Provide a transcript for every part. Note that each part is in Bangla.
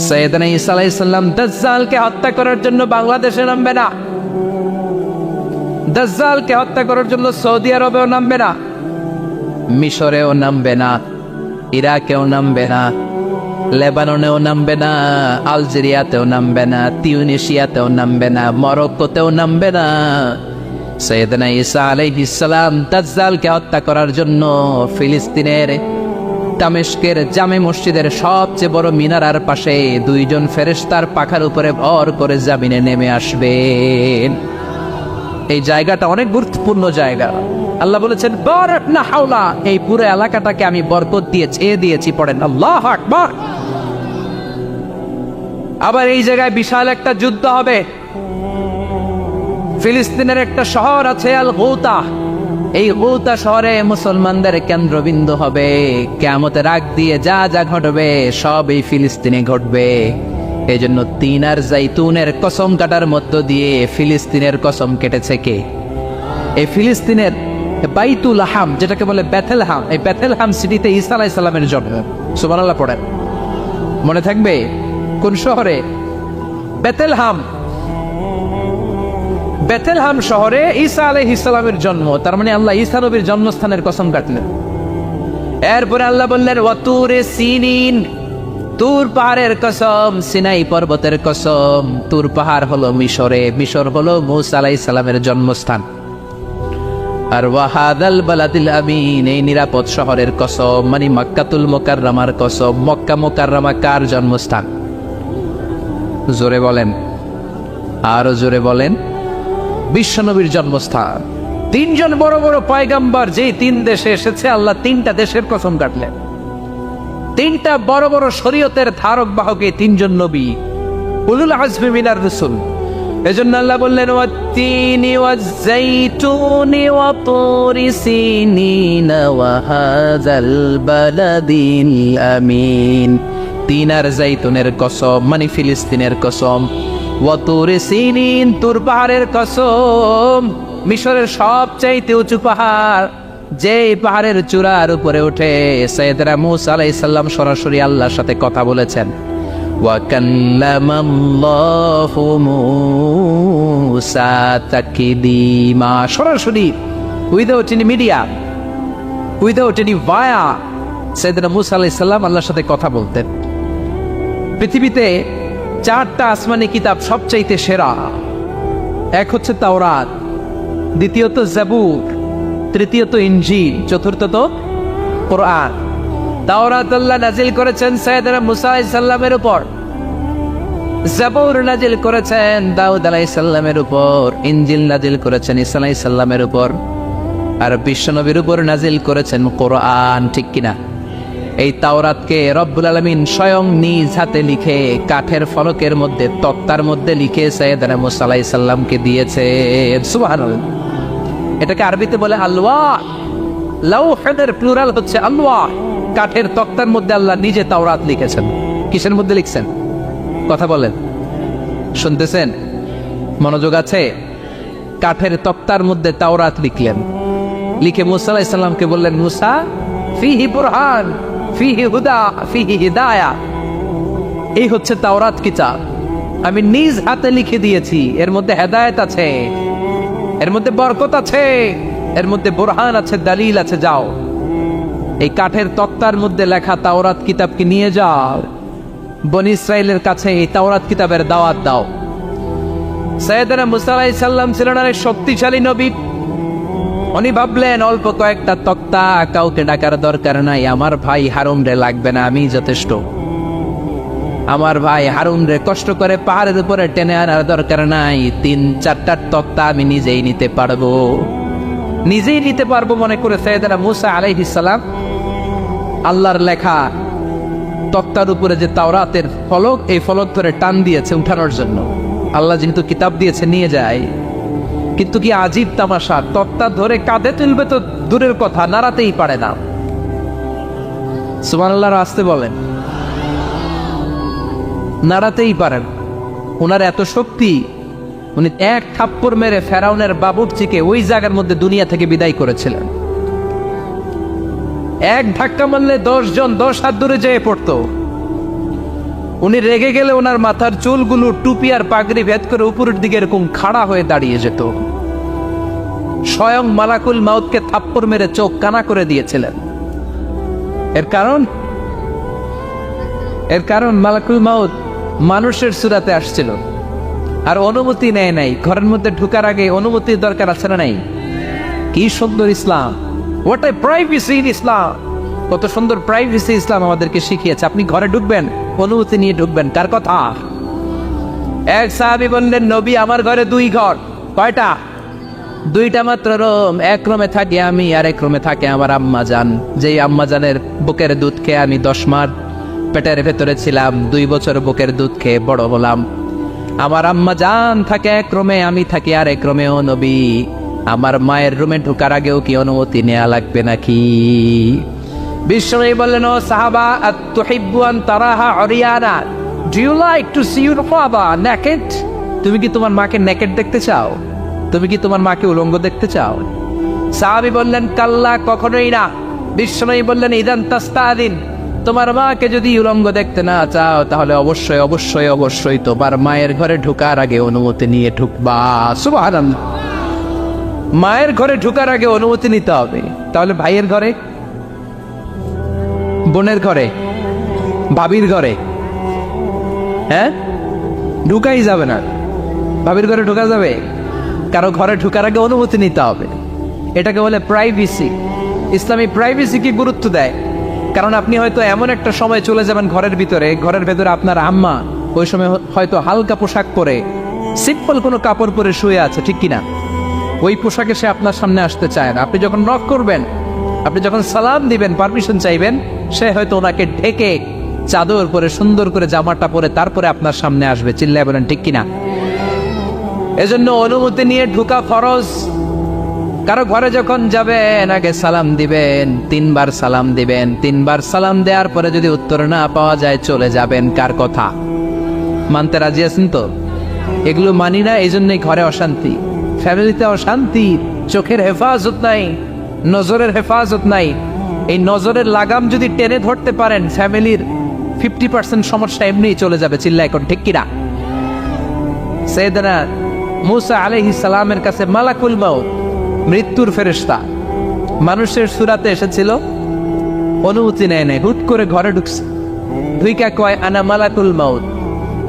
সাইয়েদনা ঈসা আলাইহিস সালাম দাজ্জালকে হত্যা করার জন্য বাংলাদেশে নামবে না, দাজ্জালকে হত্যা করার জন্য সৌদি আরবেও নামবে না, মিশরেও নামবে না, ইরাকেও নামবে না, লেবাননেও নামবে না, আলজেরিয়াতেও নামবে না, তিউনিসিয়াতেও নামবে না, মরক্কোতেও নামবে না। সাইয়েদনা ঈসা আলাইহিস সালাম দাজ্জালকে হত্যা করার জন্য ফিলিস্তিনের দামেস্কের জামে মসজিদের সবচেয়ে বড় মিনারার পাশে দুইজন ফেরেশতার পাখার উপরে ভর করে জমিনে নেমে আসবেন। এই জায়গাটা অনেক গুরুত্বপূর্ণ জায়গা। আল্লাহ বলেছেন বারাক না হাওলা, এই পুরো এলাকাটাকে আমি বরকত দিয়ে ছেয়ে দিয়েছি। পড়েন আল্লাহু আকবার। আবার এই জায়গায় বিশাল একটা যুদ্ধ হবে। ফিলিস্তিনের একটা শহর আছে আল গৌতা, এই গৌতা শহরে মুসলমানদের কেন্দ্রবিন্দু হবে। কিয়ামতের আগ দিয়ে যা যা ঘটবে সব এই ফিলিস্তিনে ঘটবে। এই জন্য তিন আর জাইতুনের কসম কাটার মধ্য দিয়ে ফিলিস্তিনের কসম কেটেছে কে? এই ফিলিস্তিনের বাইতুল লাহাম, যেটাকে বলে বেথেলহাম, এই বেথেলহাম সিটিতে ঈসা আলাইহিস সালামের জন্ম। সুবহানাল্লাহ পড়েন। মনে থাকবে কোন শহরে? বেথেলহাম। বেথেলহাম শহরে ঈসা আলাইহিস সালামের জন্ম। তার মানে আল্লাহ ঈসা নবীর জন্মস্থানের কসম কাটলেন। এরপরে আল্লাহ বললেন ওয়াতুরে সিনিন, তুর পাহাড়ের কসম, সিনাই পর্বতের কসম। তুর পাহাড় হলো মিশরে, মিশর হলো মূসা আলাইহিস সালামের জন্মস্থান। আর ওয়াহাদাল বালাদিল আমিন, এই নিরাপদ শহরের কসম, মানে মক্কাতুল মুকাররমার কসম। মক্কা মুকাররমা কার জন্মস্থান? জোরে বলেন, আরো জোরে বলেন। বিশ্বনবীর জন্মস্থান। তিনজন বড় বড় পয়গাম্বর যেই তিন দেশে এসেছে, আল্লাহ তিনটা দেশের কসম কাটলেন। তিনটা বড় বড় শরীয়তের ধারক বাহক এই তিনজন নবী, উলুল আজমি মিনার রাসূল। এজন্য আল্লাহ বললেন ওয়াত্তিনি ওয়াজ-যাইতুনি ওয়া তুরি সিনিনা ওয়া হাযাল বালাদিল আমিন। তিন আর জাইতুনের কসম, মানে ফিলিস্তিনের কসম। ওয়া তুরি সিনিন, তুর পাহাড়ের কসম, মিশরের সবচাইতে উঁচু পাহাড়, যে পাহাড়ের চূড়ার উপরে উঠে সাইয়েদনা মূসা আলাইহিস সালাম সরাসরি আল্লাহর সাথে কথা বলেছেন। ওয়া কাল্লামাল্লাহু মূসা তাকলিমা, সরাসরি without any media, without any via সাইয়েদনা মূসা আলাইহিস সালাম আল্লাহর সাথে কথা বলতেন। পৃথিবীতে চারটা আসমানি কিতাব সবচাইতে সেরা। এক হচ্ছে তাওরাত, দ্বিতীয়ত জাবুর, তৃতীয়ত ইনজিল, চতুর্থত কোরআন। তাওরাত আল্লাহ নাজিল করেছেন সাইয়েদনা মূসা আলাইহিস সালামের উপর, জাবুর নাজিল করেছেন দাউদ আলাইহিস সালামের উপর, ইনজিল নাজিল করেছেন ঈসা আলাইহিস সালামের উপর, আর বিশ্বনবীর উপর নাজিল করেছেন কোরআন। ঠিক কিনা? এই তাওরাতকে রব্বুল আলামিন স্বয়ং নিজ হাতে লিখে কাঠের ফলকের মধ্যে, তক্তার মধ্যে লিখে সাইয়েদনা মূসা আলাইহিস সালামকে দিয়েছে। সুবহানাল্লাহ। এটাকে আরবিতে বলে আলওয়াহ। লাউহের প্লুরাল হচ্ছে আলওয়াহ। কাঠের তক্তার মধ্যে আল্লাহ নিজে তাওরাত লিখেছেন। কিসের মধ্যে লিখছেন? কথা বলেন, শুনতেছেন? মনোযোগ আছে? কাঠের তক্তার মধ্যে তাওরাত লিখলেন। লিখে মূসা আলাইহিস সালামকে বললেন, মূসা ফিহি বুরহান, ফিহি হুদা, ফিহি হিদায়া। এই হচ্ছে তাওরাত কিতাব, আমি নিজ হাতে লিখে দিয়েছি। এর মধ্যে হেদায়েত আছে, এর মধ্যে বরকত আছে, এর মধ্যে বুরহান আছে, দলিল আছে। যাও এই কাঠের তক্তার মধ্যে লেখা তাওরাত কিতাবকে নিয়ে যাও, বনি ইসরাইলের কাছে এই তাওরাত কিতাবের দাওয়াত দাও। সাইয়েদনা মূসা আলাইহিস সালাম ছিলেন অনেক শক্তিশালী নবী। উনি ভাবলেন অল্প কয়েকটা তক্তা, কাউকে ডাকার দরকার নাই, আমার ভাই হারুন রে লাগবে না, আমি যথেষ্ট। আমার ভাই হারুন রে কষ্ট করে পাহাড়ের উপরে টেনে আনার দরকার নাই, 3-4টা তক্তা আমি নিজেই নিতে পারবো, নিজেই নিতে পারবো মনে করে সাইয়েদনা মূসা আলাইহিস সালাম আল্লাহর লেখা তক্তার উপরে যে তাওরাতের ফলক, এই ফলক ধরে টান দিয়েছে উঠানোর জন্য। আল্লাহ যেহেতু কিতাব দিয়েছে নিয়ে যায়, কিন্তু কি আজীব তামাশা, তক্তা ধরে কাঁধে তুলবে তো দূরের কথা, নাড়াতেই পারে না। সুবহানাল্লাহ, আসতে বলেন। নাড়াতেই পারেন। ওনার এত শক্তি, উনি এক থাপ্পড় মেরে ফেরাউনের বাবুর্চিকে ওই জায়গার মধ্যে দুনিয়া থেকে বিদায় করেছিলেন। এক ধাক্কা মারলে 10 জন 10 হাত দূরে যেয়ে পড়তো। উনি রেগে গেলে ওনার মাথার চুলগুলো টুপি আর পাগড়ি ভেদ করে উপরের দিকে এরকম খাড়া হয়ে দাঁড়িয়ে যেত। স্বয়ং মালাকুল মাউতকে থাপ্পড় মেরে চোখ কানা করে দিয়েছিলেন। এর কারণ মালাকুল মাউত মানুষের সুরাতে আসছিল আর অনুমতি নেয় নাই। ঘরের মধ্যে ঢুকার আগে অনুমতির দরকার আছে না নাই? কি সুন্দর ইসলাম, হোয়াট এ প্রাইভেসি ইন ইসলাম। কত সুন্দর প্রাইভেসি ইসলাম আমাদেরকে শিখিয়েছে। আপনি ঘরে ঢুকবেন, অনুমতি নিয়ে ঢুকবেন। কার কথা? এক সাহাবী বললেন, নবী আমার ঘরে 2 ঘর। কয়টা? 2টা মাত্র রুম। এক রুমে থাকি আমি, আর এক রুমে থাকে আমার আম্মা জান। যেই আম্মা জানের বুকের দুধ খেয়ে আমি 10 মাস পেটের ভেতরে ছিলাম, 2 বছর বুকের দুধ খেয়ে বড় হলাম। আমার আম্মা জান থাকে এক রুমে, আমি থাকি আর এক রুমে। ও নবী, আমার মায়ের রুমে ঢোকার আগেও কি অনুমতি নেওয়া লাগবে নাকি? বিশ্বনবী বললেন, ও সাহাবা, আতুহিব্বু আন তারাহা উরিয়ানা, do you like to see your father naked? তুমি কি তোমার মাকে নেকেড দেখতে চাও? তুমি কি তোমার মাকে উলঙ্গ দেখতে চাও? সাহাবী বললেন, কাল্লা, কখনোই না। বিশ্বনবী বললেন, ইদান তাস্তাদিন, তোমার মাকে যদি উলঙ্গ দেখতে না চাও তাহলে অবশ্যই অবশ্যই অবশ্যই তোমার মায়ের ঘরে ঢোকার আগে অনুমতি নিয়ে ঢুকবা। সুবহানাল্লাহ। মায়ের ঘরে ঢোকার আগে অনুমতি নিতে হবে। তাহলে ভাইয়ের ঘরে, বোনের ঘরে, ভাবির ঘরে, হ্যাঁ, ঢুকাই যাবে না। ভাবির ঘরে ঢোকা যাবে? কারো ঘরে ঢোকার আগে অনুমতি নিতে হবে। এটাকে বলে প্রাইভেসি। ইসলামী প্রাইভেসিকে গুরুত্ব দেয়। কারণ আপনি হয়তো এমন একটা সময় চলে যাবেন ঘরের ভিতরে, ঘরের ভেতরে আপনার আম্মা ওই সময় হয়তো হালকা পোশাক পরে, সিম্পল কোনো কাপড় পরে শুয়ে আছে, ঠিক কিনা? ওই পোশাকে সে আপনার সামনে আসতে চায় না। আপনি যখন নক করবেন, আপনি যখন সালাম দিবেন, পারমিশন চাইবেন, সে হয়তো ওনাকে ঢেকে চাদর পরে সুন্দর করে জামাটা পরে তারপরে আপনার সামনে আসবে। চিল্লায় বলেন ঠিক কিনা? এজন্য অনুমতি নিয়ে ঢোকা ফরজ। কারো ঘরে যখন যাবেন আগে সালাম দিবেন, 3 বার সালাম দিবেন। 3 বার সালাম দেওয়ার পরে যদি উত্তর না পাওয়া যায় চলে যাবেন। কার কথা? মানতে রাজি আছেন তো? এগুলো মানি না, এই জন্যই ঘরে অশান্তি, ফ্যামিলিতে অশান্তি। চোখের হেফাজত নাই, নজরের হেফাজত নাই। এই নজরের লাগাম যদি টেনে ধরতে পারেন, ফ্যামিলির 50% সমস্যা এমনিই চলে যাবে। চিল্লা এখন ঠিক কিনা? সাইয়েদনা মূসা আলাইহিস সালামের কাছে মালাকুল মাউত, মৃত্যুর ফেরেশতা, মানুষের সুরাতে এসেছিল, অনুমতি নেয় নাই, হুট করে ঘরে ঢুকছে। ঢুইকা কয়, আনা মালাকুল মাউত,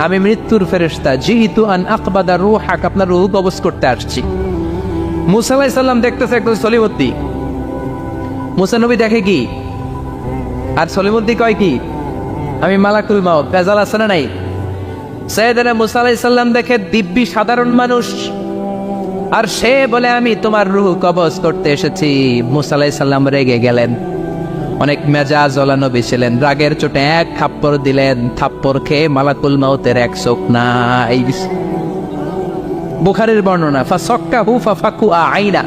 আমি মৃত্যুর ফেরেশতা, জিহিতু আন আকবাদা রূহাক, আপনার রূহ কবজ করতে আসছি। মূসা আলাইহিস সালাম দেখতেছে একজন সলিমুদ্দি। মূসা নবী দেখে কি? আর সলিমুদ্দি কয় কি? আমি মালাকুল মাউত। ভেজাল আছে না নাই? সাইয়েদনা মূসা আলাইহিস সালাম দেখে দিব্যি সাধারণ মানুষ, আর সে বলে আমি তোমার রূহ কবজ করতে এসেছি। মূসা আলাইহিস সালাম রেগে গেলেন। অনেক মেজাজ ওলা নবী ছিলেন। রাগের চোটে এক থাপ্পড় দিলেন। থাপ্পড় খেয়ে মালাকুল মাউতের এক চোখ নাই। বুখারীর বর্ণনা, ফাসাক্কাহু ফাফাকু আইনা,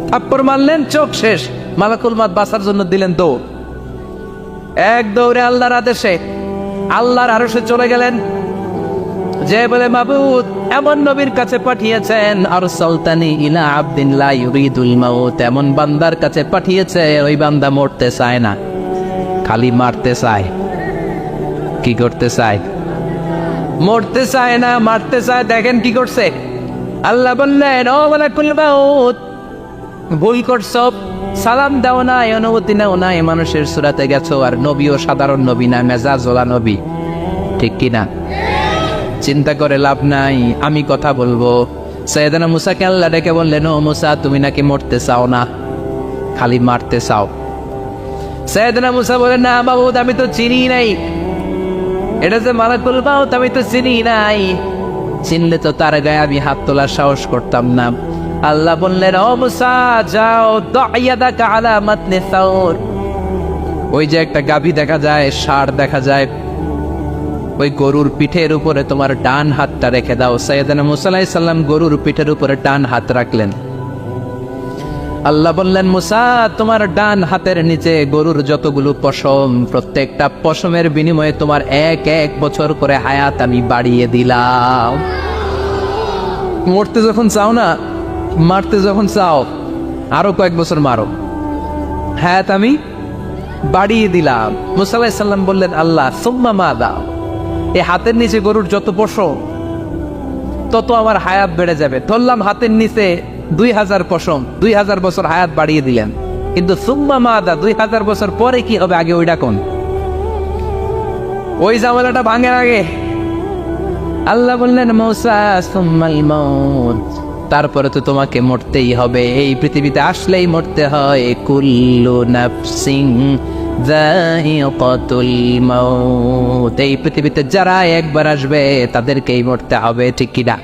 থাপ্পড় মারলেন, চোখ শেষ। মালাকুল মাউত বাঁচার জন্য দিলেন দৌড়। এক দৌড়ে আল্লাহর আদেশে আল্লাহর আরশে চলে গেলেন। যে বলে, মাবুদ এমন নবীর কাছে পাঠিয়েছেন, আরসালতানি ইলা আবদিন লা ইউরিদুল মাউত, এমন বান্দার কাছে পাঠিয়েছে ওই বান্দা মরতে চায় না, খালি মারতে চায়। কি করতে চায়? মরতে চায় না, মারতে চায়। দেখেন কি করছে। আল্লাহ বললেন, ও মালাকুল মাউত, ভুল করছো, সালাম দাও নাই, অনুমতি নাও নাই, মানুষের সুরাতে গেছো, আর নবীও সাধারণ নবী না, মেজাজওয়ালা নবী, ঠিক কিনা? চিন্তা করে লাভ নাই, আমি কথা বলবো। সাইয়েদনা মূসাকে আল্লাহ ডেকে বললেন, ও মূসা, তুমি নাকি মরতে চাও না, খালি মারতে চাও। সাইয়েদনা মূসা বলেন, না মাবুদ, আমি তো চিনি নাই, এটা যে মালাকুল মাউত আমি তো চিনি নাই, চিনলে তো তার গায়ে আমি হাত তোলার সাহস করতাম না। আল্লাহ বললেন, ও মূসা, যাও, দা'য়াদাকা আলা মাতনি সাউর, ওই যে একটা গাভী দেখা যায়, ষাঁড় দেখা যায়, ওই গরুর পিঠের উপরে তোমার ডান হাতটা রেখে দাও। সাইয়েদনা মূসা আলাইহিস সালাম গরুর পিঠের উপরে ডান হাত রাখলেন। আল্লাহ বললেন, মূসা, তোমার ডান হাতের নিচে গরুর যতগুলো পশম, প্রত্যেকটা পশমের বিনিময়ে তোমার 1 বছর করে হায়াত আমি বাড়িয়ে দিলাম। মরতে যখন চাও না, মারতে যখন চাও, আরো কয়েক বছর মারো, হায়াত আমি বাড়িয়ে দিলাম। মূসা আলাইহিস সালাম বললেন, আল্লাহ সুম্মা মাযা, এই হাতের নিচে গরুর যত পশম তত আমার হায়াত বেড়ে যাবে। ধরলাম হাতের নিচে 2000 পশম, 2000 বছর হায়াত বাড়িয়ে দিলেন, কিন্তু সুম্মা মাদা 2000 বছর পরে কি হবে আগে ওইটা কোন? ওই ঝামেলাটা ভাঙের আগে আল্লাহ বললেন মূসা সুম্মাল মাউত, তারপরে তো তোমাকে মরতেই হবে, এই পৃথিবীতে আসলেই মরতে হয়। কুল্লু নাফসিন যায়িকাতুল মাউত, এই পৃথিবীতে যারা একবার আসবে তাদেরকেই মরতে হবে, ঠিক কি না?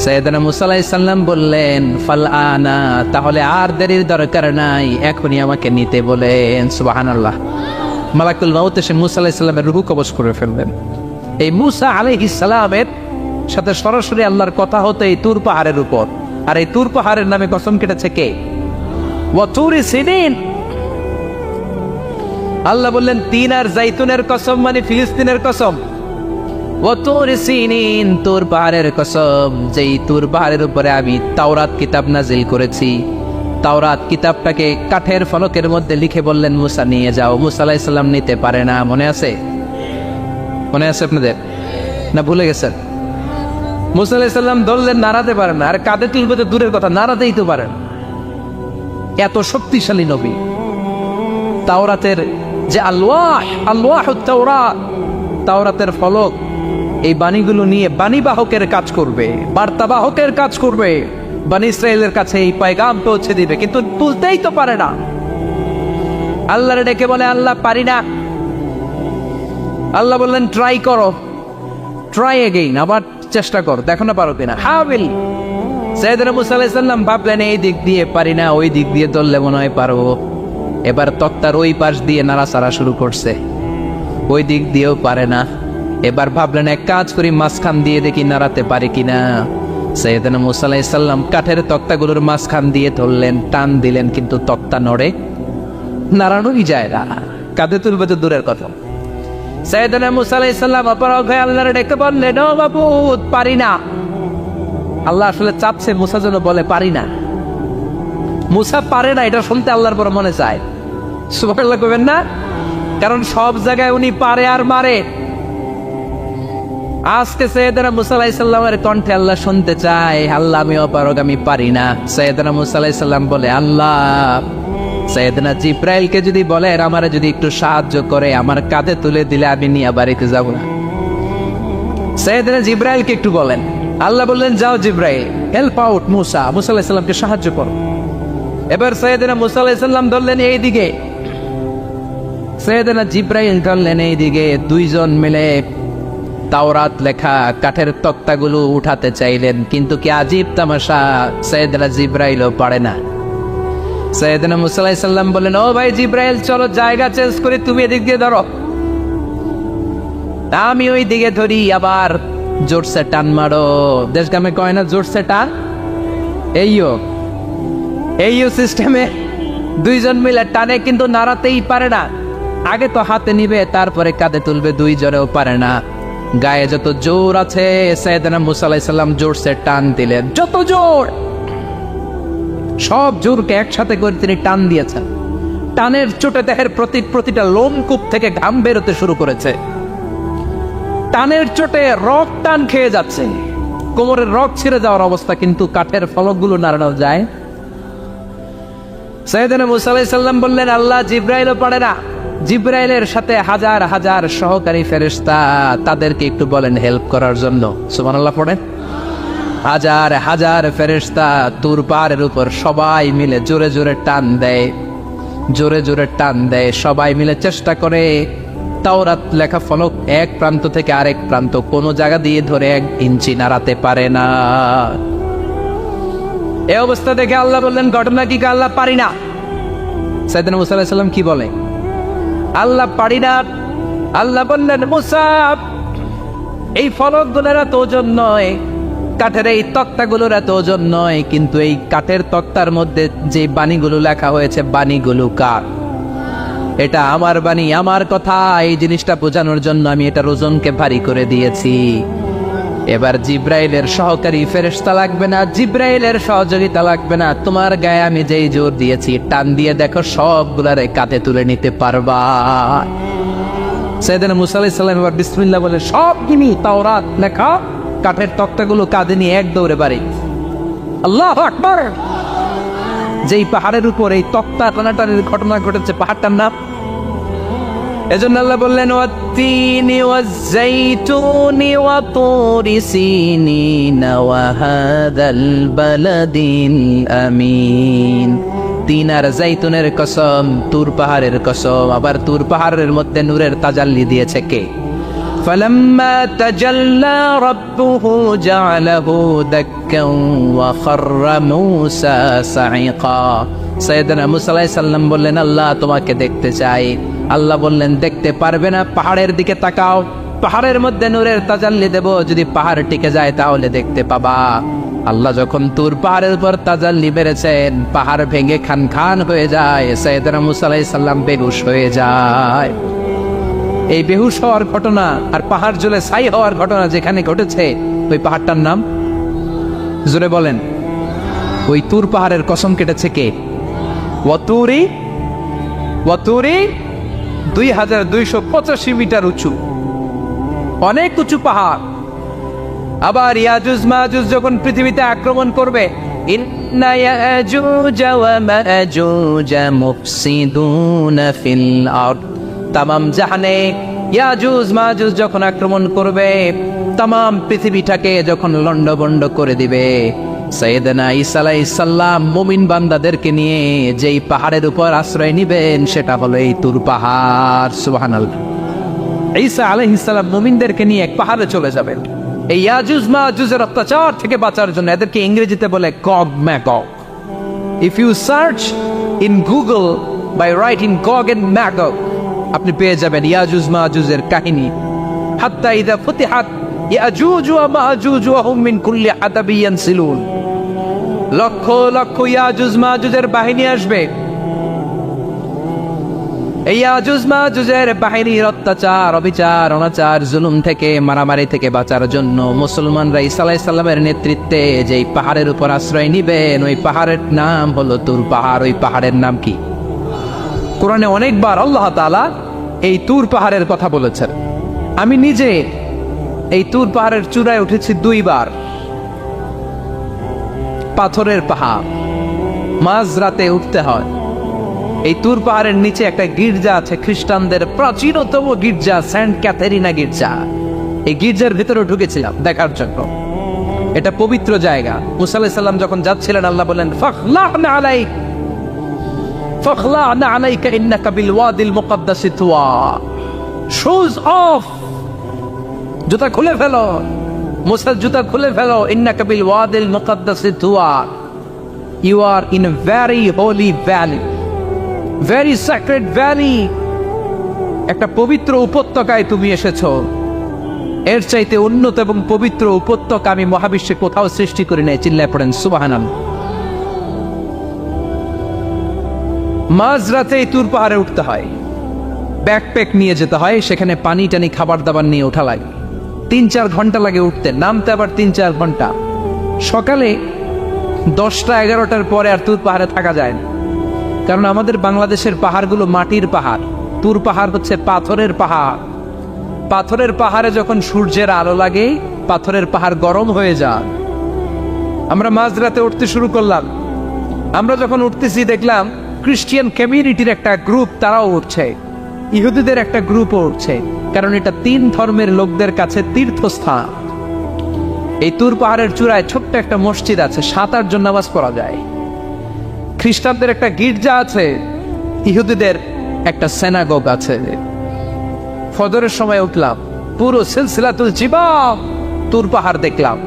সাইয়েদনা মূসা আলাইহিস সালাম বললেন ফাল আনা, তাহলে আর দেরির দরকার নাই, এখনই আমাকে নিতে বলেন। সুবহানাল্লাহ। মালাকুল মাউত এসে মূসা আলাইহিস সালামের রূহ কবজ করে ফেললেন। এই মূসা আলাইহিস সালামের সাথে সরাসরি আল্লাহর কথা হতো এই তুর পাহাড়ের উপর, আর এই তুর পাহাড়ের নামে কসম কেটেছে কে? ওয়া তুরি সিনিন। আল্লাহ বললেন তিন আর জাইতুনের কসম, মানে ফিলিস্তিনের কসম। ওয়া তুরি সিনিন, তুর পাহাড়ের কসম, যেই তুর পাহাড়ের উপরে আমি তাওরাত কিতাব নাজিল করেছি। তাওরাত কিতাবটাকে কাঠের ফলকের মধ্যে লিখে বললেন মূসা নিয়ে যাও। মূসা আলাইহিস সালাম নিতে পারে না, মনে আছে? মনে আছে আপনাদের না ভুলে গেছেন? মূসা আলাইহিস সালাম ধরলেন, নাড়াতে পারেন না, আর কাঁধে তুলবে তো দূরের কথা, নাড়াতেই তো পারেন। এত শক্তিশালী নবী। তাওরাতের যে তাওরাতের ফলক, এই বাণীগুলো নিয়ে বাণীবাহকের কাজ করবে, বার্তাবাহকের কাজ করবে, বনী ইসরায়েলের কাছে এই পয়গাম পৌঁছে দিবে, কিন্তু তুলতেই তো পারে না। আল্লাহরে ডেকে বলে আল্লাহ পারি না। আল্লাহ বললেন ট্রাই করো, ট্রাই এগেইন, আবার চেষ্টা করো, দেখো না পারো কিনা। হাবিল সাইয়েদনা মূসা আলাইহিস সালাম ভাবলেন এই দিক দিয়ে পারি না, ওই দিক দিয়ে ধরলে মনে হয় পারবো। এবার তক্তার ওই পাশ দিয়ে নাড়াচাড়া শুরু করছে, ওই দিক দিয়েও পারে না। এবার ভাবলেন এক কাজ করি, মাঝখান দিয়ে দেখি নাড়াতে পারি কিনা। সাইয়েদনা মূসা আলাইহিস সালাম কাঠের তক্তাগুলোর মাঝখান দিয়ে ধরলেন, টান দিলেন, কিন্তু তক্তা নড়ে, নাড়ানোই যায় না, কাঁধে তুলবে তো দূরের কথা। সাইয়েদনা মূসা আলাইহিস সালাম অপারগ হয়ে আল্লাহর ডেকে বললেন ও মাবুদ পারি না। আল্লাহ আসলে চাচ্ছে মূসা যেন বলে পারি না। মূসা পারে না এটা শুনতে আল্লাহর বড় মনে চায়। সুবহানাল্লাহ কইবেন না? কারণ সব জায়গায় উনি পারে আর মারে। আজকে সাইয়েদনা মূসা আলাইহিস সালামের কণ্ঠে আল্লাহ শুনতে চায় আল্লাহ আমি অপারগ, আমি পারি না। সাইয়েদনা মূসা আলাইহিস সালাম বলে আল্লাহ সাইয়েদনা জিব্রাইলকে যদি বলে আমারে যদি একটু সাহায্য করে, আমার কাঁধে তুলে দিলে আমি নিয়ে বাড়িতে যাব না। সাইয়েদনা জিব্রাইলকে একটু বলেন। আল্লাহ বললেন যাও জিব্রাইল, হেল্প আউট মূসা, মূসা আলাইহিস সালামকে সাহায্য করো। এবার সাইয়েদনা মূসা আলাইহিস সালাম ধরলেন এই দিকে, সাইয়েদনা জিব্রাইল ধরলেন এই দিকে। দুইজন মিলে তাওরাত লেখা কাঠের তক্তাগুলো উঠাতে চাইলেন, কিন্তু কি আজীব তামাশা, সাইয়েদনা জিব্রাইলও পারে না। সাইয়েদনা মূসা আলাইহিস সালাম বললেন ও ভাই জিব্রাইল চলো জায়গা চেঞ্জ করে তুমি এদিক দিয়ে ধরো, আমি ওই দিকে ধরি, আবার জোরসে টান মারো। দেশ গ্রামে কয় না জোরসে টান, এইও সিস্টেমে দুইজন মিলে টানে, কিন্তু নাড়াতেই পারে না। আগে তো হাতে নিবে, তারপরে কাঁধে তুলবে, দুইজনেও পারে না। গায়ে যত জোর আছে সাইয়েদনা মূসা আলাইহিস সালাম জোরসে টান দিলেন, যত জোর, সব জোরকে একসাথে করে তিনি টান দিয়েছেন। টানের চোটে দেহের প্রতিটা লোমকূপ থেকে ঘাম বেরোতে শুরু করেছে। টানের চোটে রক টান খেয়ে যাচ্ছে, কোমরের রক ছিঁড়ে যাওয়ার অবস্থা, কিন্তু কাঠের ফলকগুলো নাড়ানো যায়। সাইয়েদনা মূসা আলাইহিস সালাম বললেন আল্লাহ জিব্রাইলও পারে না। জিব্রাইলের সাথে হাজার হাজার সহকারী ফেরেশতা, তাদেরকে একটু বলেন হেল্প করার জন্য। সুবহানাল্লাহ পড়েন। হাজার হাজার ফেরেশতা তুর পাহাড়ের উপর সবাই মিলে জোরে জোরে টান দেয়, জোরে জোরে টান দেয়। সবাই মিলে চেষ্টা করে তাওরাত লেখা ফলক এক প্রান্ত থেকে আরেক প্রান্ত কোনো জায়গা দিয়ে ধরে 1 ইঞ্চি নাড়াতে পারে না। এই অবস্থা দেখে আল্লাহ বললেন ঘটনা কি? আল্লাহ পারি না। সাইয়েদনা মূসা আলাইহিস সালাম কি বলে? আল্লাহ পারি না। আল্লাহ বললেন মূসা এই ফলকগুলোর এত ওজন নয়, কাঠের এই তক্তাগুলোর এত ওজন নয়, কিন্তু এই কাঠের তক্তার মধ্যে যে বাণীগুলো লেখা হয়েছে বাণীগুলো কার? এটা আমার বাণী, আমার কথা। এই জিনিসটা বোঝানোর জন্য আমি এটার ওজনকে ভারী করে দিয়েছি। এবার জিব্রাইলের সহকারী ফেরেশতা লাগবে না, জিব্রাইলের সহযোগিতা লাগবে না, তোমার গায়ে আমি যেই জোর দিয়েছি টান দিয়ে দেখো সবগুলারে কাঁধে তুলে নিতে পারবা। সাইয়েদনা মুসা আলাইহিস সালাম এবার বিসমিল্লাহ বলে সব গিনি তাওরাত লেখা কাঠের তক্তাগুলো কাঁধে নিয়ে এক দৌড়ে বাড়ি। আল্লাহু আকবার। যেই পাহাড়ের উপর এই তক্তা টানাটানির ঘটনা ঘটেছে পাহাড়টার নাম, এজন্য আল্লাহ বললেন ওয়াত্তিনি ওয়াজ-যাইতুনি ওয়া তুরি সিনিন ওয়া হাযাল বালাদিল আমিন। তিন আর যাইতুনের কসম, তুর পাহাড়ের কসম। আবার তুর পাহাড়ের মধ্যে নূরের তাজাল্লি দিয়েছে কে? فلما تجلى ربه جعله دكا وخر موسى صعقا। সাইয়েদনা মুসা আলাইহিস সালাম বললেন আল্লাহ তোমাকে দেখতে চাই। আল্লাহ বললেন দেখতে পারবে না, পাহাড়ের দিকে তাকাও, পাহাড়ের মধ্যে নূরের তাজাল্লি দেব, যদি পাহাড় টিকে যায় তাহলে দেখতে পাবা। আল্লাহ যখন তুর পাহাড়ের উপর তাজাল্লি মেরেছেন, পাহাড় ভেঙে খান খান হয়ে যায়, সাইয়েদনা মুসা আলাইহিস সালাম বেহুশ হয়ে যায়। এই বেহুশ হওয়ার ঘটনা আর পাহাড় জ্বলে ছাই হওয়ার ঘটনা যেখানে ঘটেছে, ওই পাহাড়টার নাম জোরে বলেন। ওই তুর পাহাড়ের কসম কেটেছে কে? ওয়াতুরি 2285 মিটার উঁচু, অনেক উঁচু পাহাড়। আবার ইয়াজুজ মাজুজ যখন পৃথিবীতে আক্রমণ করবে, ইন্না ইয়াজুজ ওয়া মাজুজ মুফসিদুনা ফিল আরদ। তামাম জাহানে ইয়াজুজ মাজুজ যখন আক্রমণ করবে, তামাম পৃথিবীটাকে যখন লন্ডভন্ড করে দিবে, সাইয়েদনা ঈসা আলাইহিস সালাম মুমিন বান্দাদেরকে নিয়ে যেই পাহাড়ের উপর আশ্রয় নিবেন সেটা হলো এই তুর পাহাড়। সুবহানাল্লাহ। ঈসা আলাইহিস সালাম মুমিনদেরকে নিয়ে এক পাহাড়ে চলে যাবেন এই ইয়াজুজ মাজুজের অত্যাচার থেকে বাঁচার জন্য। এদেরকে ইংরেজিতে বলে Gog Magog. If you search in Google by writing Gog and Magog, আপনি পেয়ে যাবেন ইয়াজুজ মাজুজের কাহিনী। হাত্তা ইযা ফুতিহাত ইয়াজুজ ওয়া মাজুজ ওয়া হুম মিন কুল্লি হাদাবিন ইয়ানসিলুন। লক্ষ লক্ষ ইয়াজুজ মাজুজের বাহিনী আসবে। এই ইয়াজুজ মাজুজের বাহিনীর অত্যাচার, অবিচার, অনাচার, জুলুম থেকে, মারামারি থেকে বাঁচার জন্য মুসলমানরা ঈসা আলাইহিস সালামের নেতৃত্বে যেই পাহাড়ের উপর আশ্রয় নিবেন, ওই পাহাড়ের নাম হলো তুর পাহাড়। ওই পাহাড়ের নাম কি? কোরআনে অনেকবার আল্লাহ তাআলা এই তুর পাহাড়ের কথা বলেছেন। আমি নিজে এই তুর পাহাড়ের চূড়ায় উঠেছি 2 বার। পাথরের পাহাড়, মাঝ রাতে উঠতে হয়। এই তুর পাহাড়ের নিচে একটা গির্জা আছে, খ্রিস্টানদের প্রাচীনতম গির্জা, সেন্ট ক্যাথেরিনা গির্জা। এই গির্জার ভিতরে ঢুকেছিলাম দেখার জন্য। এটা পবিত্র জায়গা। মুসা আলাইহিস সালাম যখন যাচ্ছিলেন, আল্লাহ বলেন ফাখলা'না আলাইক ফাখলা'না আলাইকা ইন্নাকা বিল ওয়াদিল মুকাদ্দাসি তুয়া। শুজ অফ, জুতা খুলে ফেলো। মুসা জুতা খুলে ফেলো। ইন্নাকা বিল ওয়াদিল মুকাদ্দাসি তুয়া। You are in a very holy valley, very sacred valley. একটা পবিত্র উপত্যকায় তুমি এসেছো। এর চাইতে উন্নত এবং পবিত্র উপত্যকা আমি মহাবিশ্বে কোথাও সৃষ্টি করি নাই। চিল্লায় পড়েন সুবহানাল্লাহ। মাঝরাতে তুর পাহাড়ে উঠতে হয়, ব্যাকপ্যাক নিয়ে যেতে হয়, সেখানে পানি টানি খাবার দাবার নিয়ে ওঠা লাগে। 3-4 ঘন্টা লাগে উঠতে, নামতে আবার 3-4 ঘন্টা। সকালে 10টা-11টার পরে আর তুর পাহাড়ে থাকা যায় না, কারণ আমাদের বাংলাদেশের পাহাড়গুলো মাটির পাহাড়, তুর পাহাড় হচ্ছে পাথরের পাহাড়। পাথরের পাহাড়ে যখন সূর্যের আলো লাগে, পাথরের পাহাড় গরম হয়ে যায়। আমরা মাঝরাতে উঠতে শুরু করলাম। আমরা যখন উঠতেছি দেখলাম খ্রিস্টিয়ান কমিউনিটির একটা গ্রুপ, তারাও উঠছে, ইহুদিদের একটা গ্রুপও উঠছে, কারণ এটা 3 ধর্মের লোকদের কাছে তীর্থস্থান। এই তুর পাহাড়ের চূড়ায় ছোট্ট একটা মসজিদ আছে, 7-8 জন নামাজ পড়া যায়। খ্রিস্টানদের একটা গির্জা আছে, ইহুদিদের একটা সিনাগগ আছে। ফজরের সময় উঠলাম, পুরো সিলসিলাতুল জিবাল তুর পাহাড় দেখলাম।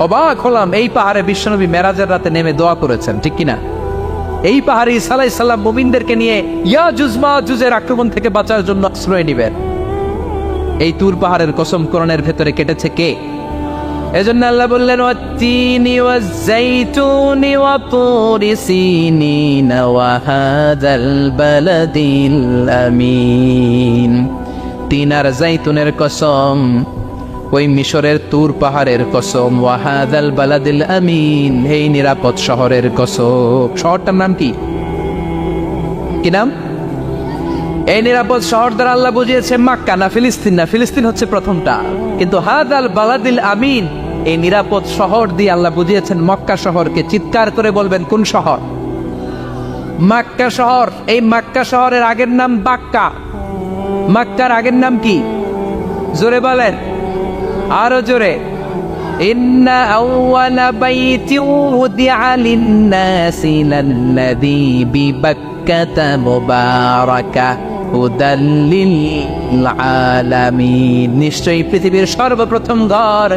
অবাক হলাম, এই পাহাড়ে বিশ্বনবী মেরাজের রাতে নেমে দোয়া করেছেন, ঠিক কিনা? এই পাহাড়ে ঈসা আলাইহিস সালাম মুমিনদেরকে নিয়ে ইয়াজুজ মাজুজের আক্রমণ থেকে বাঁচার জন্য আশ্রয় নেবেন। এই তুর পাহাড়ের কসম কোরআনের ভেতরে কেটেছে কে? এজন্য আল্লাহ বললেন ওয়াত্তিনি ওয়াজ-যাইতুনি ওয়া তুরি সিনিন ওয়া হাযাল বালাদিল আমিন। তিন আর যাইতুনের কসম, ওই মিশরের তুর পাহাড়ের কসম, ওয়া হাযাল বালাদিল আমিন, এই নিরাপদ শহরের কসম। শহরটার নাম কি? কি নাম? এই নিরাপদ শহর দ্বারা আল্লাহ বুঝিয়েছে মক্কা, না ফিলিস্তিন, না ফিলিস্তিন হচ্ছে প্রথমটা, কিন্তু হাদাল বালাদিল আমিন, এই নিরাপদ শহর দিয়ে আল্লাহ বুঝিয়েছেন মক্কা শহরকে। চিৎকার করে বলবেন কোন শহর? মক্কা শহর। এই মক্কা শহরের আগের নাম বাক্কা। মক্কার আগের নাম কি? জোরে বলেন, আরো জোরে। ইন্না আউওয়ালা বাইতিন উদিআ লিন-নাসি লাল্লাযী বিবাক্কাতা মুবারাকা হুদাল লিল আলামিন। নিশ্চয়ই পৃথিবীর সর্বপ্রথম ঘর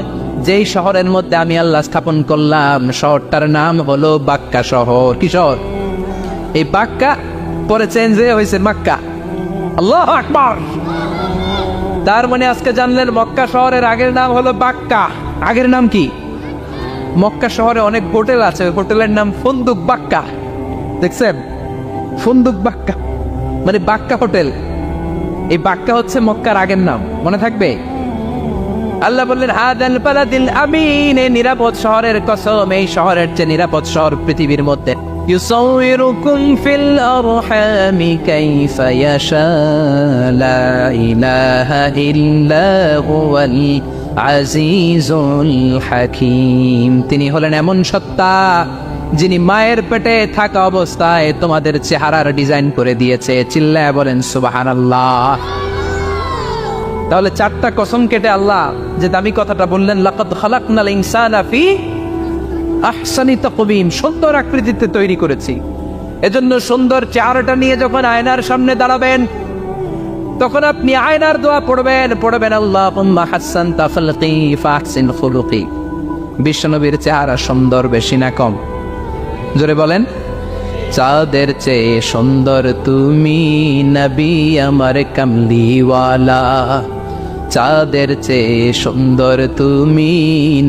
যেই শহরের মধ্যে আমি আল্লাহ স্থাপন করলাম, শহরটার নাম হলো বাক্কা শহর। কি শহর? এই বাক্কা পরে চেঞ্জ হয়েছে মক্কা। আল্লাহু আকবার। তার মানে আজকে জানলেন মক্কা শহরের আগের নাম হলো বাক্কা। আগের নাম কি? মক্কা শহরে অনেক হোটেল আছে, হোটেলের নাম ফুন্দুক বাক্কা। দেখছেন? ফুন্দুক বাক্কা মানে বাক্কা হোটেল। এই বাক্কা হচ্ছে মক্কার আগের নাম, মনে থাকবে? আল্লাহ বললেন হাদাল বালাদিল আমিন, এই নিরাপদ শহরের কসম, এই শহরের চেয়ে নিরাপদ শহর পৃথিবীর মধ্যে। ইউসাউইরুকুম ফিল আরহামি কাইফা ইয়াশা লা ইলাহা ইল্লা হুয়াল আজিজুল হাকিম। তিনি হলেন এমন সত্তা যিনি মায়ের পেটে থাকা অবস্থায় তোমাদের চেহারার ডিজাইন করে দিয়েছে। চিল্লায় বলেন সুবহানাল্লাহ। তাহলে চারটা কসম কেটে আল্লাহ যে দামি কথাটা বললেন, লাকাদ খালাকনাল ইনসানা ফি আহসানি তাকওয়িম, সুন্দর আকৃতিতে তৈরি করেছি। এজন্য সুন্দর চেহারাটা নিয়ে যখন আয়নার সামনে দাঁড়াবেন, তখন আপনি আয়নার দোয়া পড়বেন আল্লাহুম্মা হাসসানতা খালকি ফাহসিন খুলুকি। বিশ্বনবীর চেহারা সুন্দর বেশি না কম? জোরে বলেন। চাঁদের চেয়ে সুন্দর তুমি নবী আমার কামলিওয়ালা, চাঁদের চেয়ে সুন্দর তুমি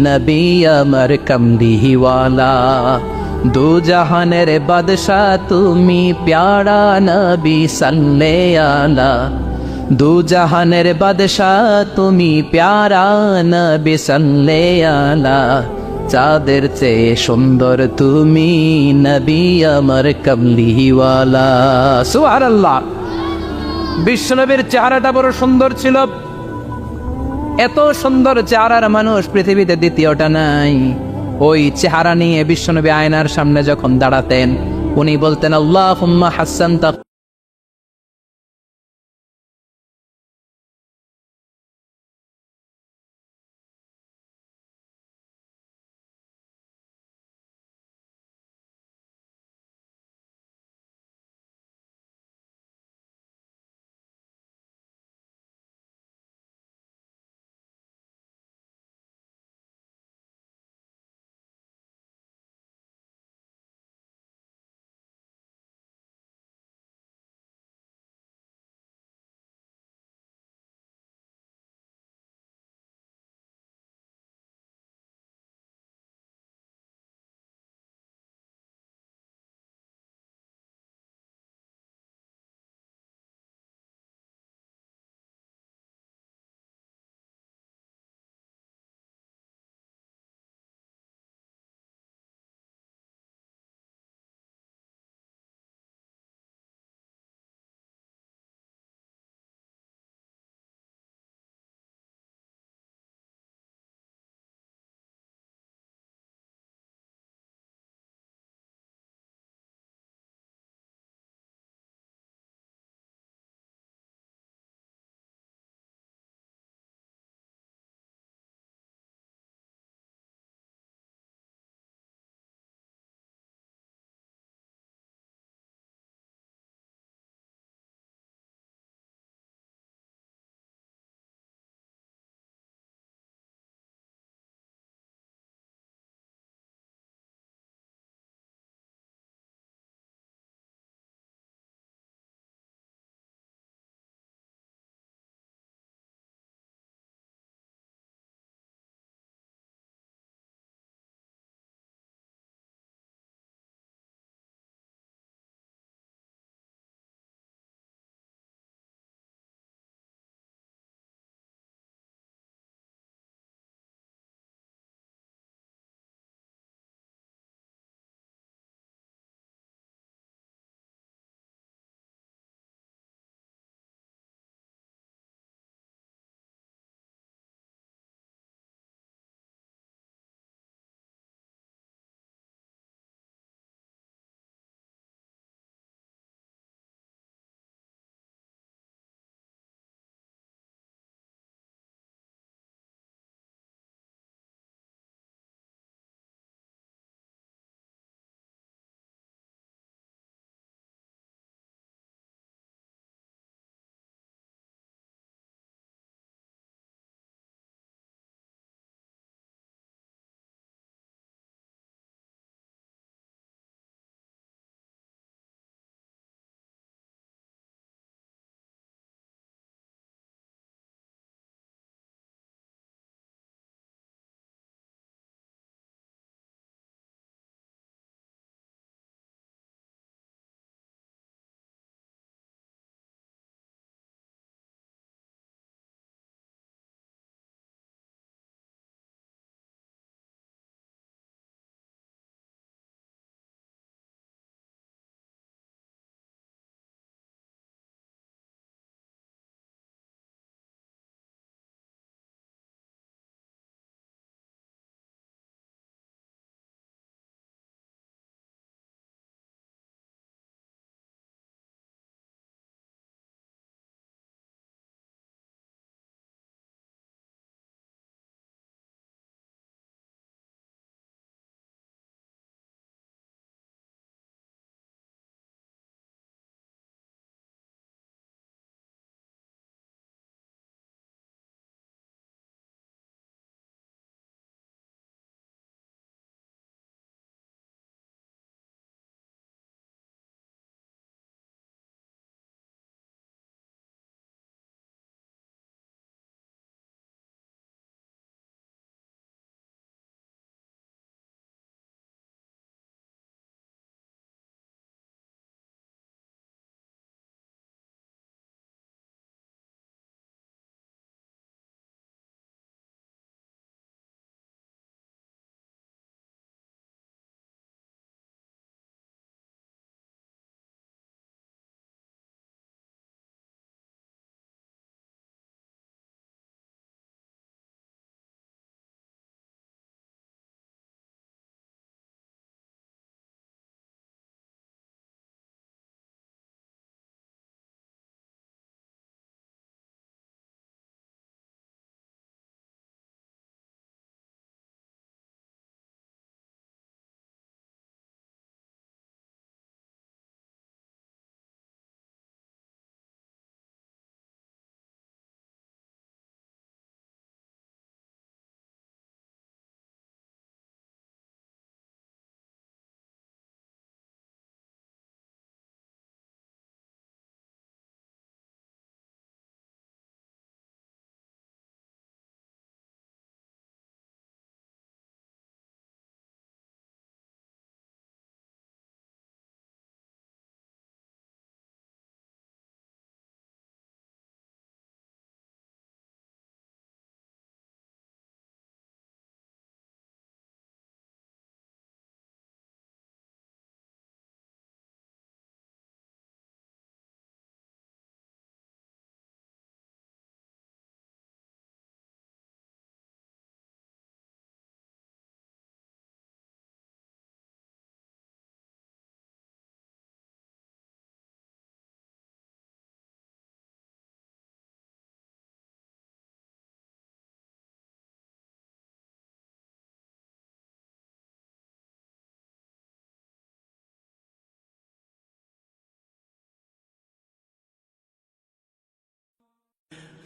নবী আমার কামলিওয়ালা। দু জাহানের বাদশা তুমি প্যারা নবী সাল্লে আলা, দু জাহানের বাদশা তুমি প্যারা নবী সাল্লে আলা। চাঁদের চেয়ে সুন্দর তুমি নবী আমার কামলিওয়ালা। সুবহানাল্লাহ। বিশ্বনবীর চেহারাটা বড় সুন্দর ছিল। এত সুন্দর চেহারার মানুষ পৃথিবীতে দ্বিতীয়টা নাই। ওই চেহারা নিয়ে বিশ্বনবী আয়নার সামনে যখন দাঁড়াতেন, উনি বলতেন আল্লাহুম্মা হাসসানতা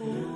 Oh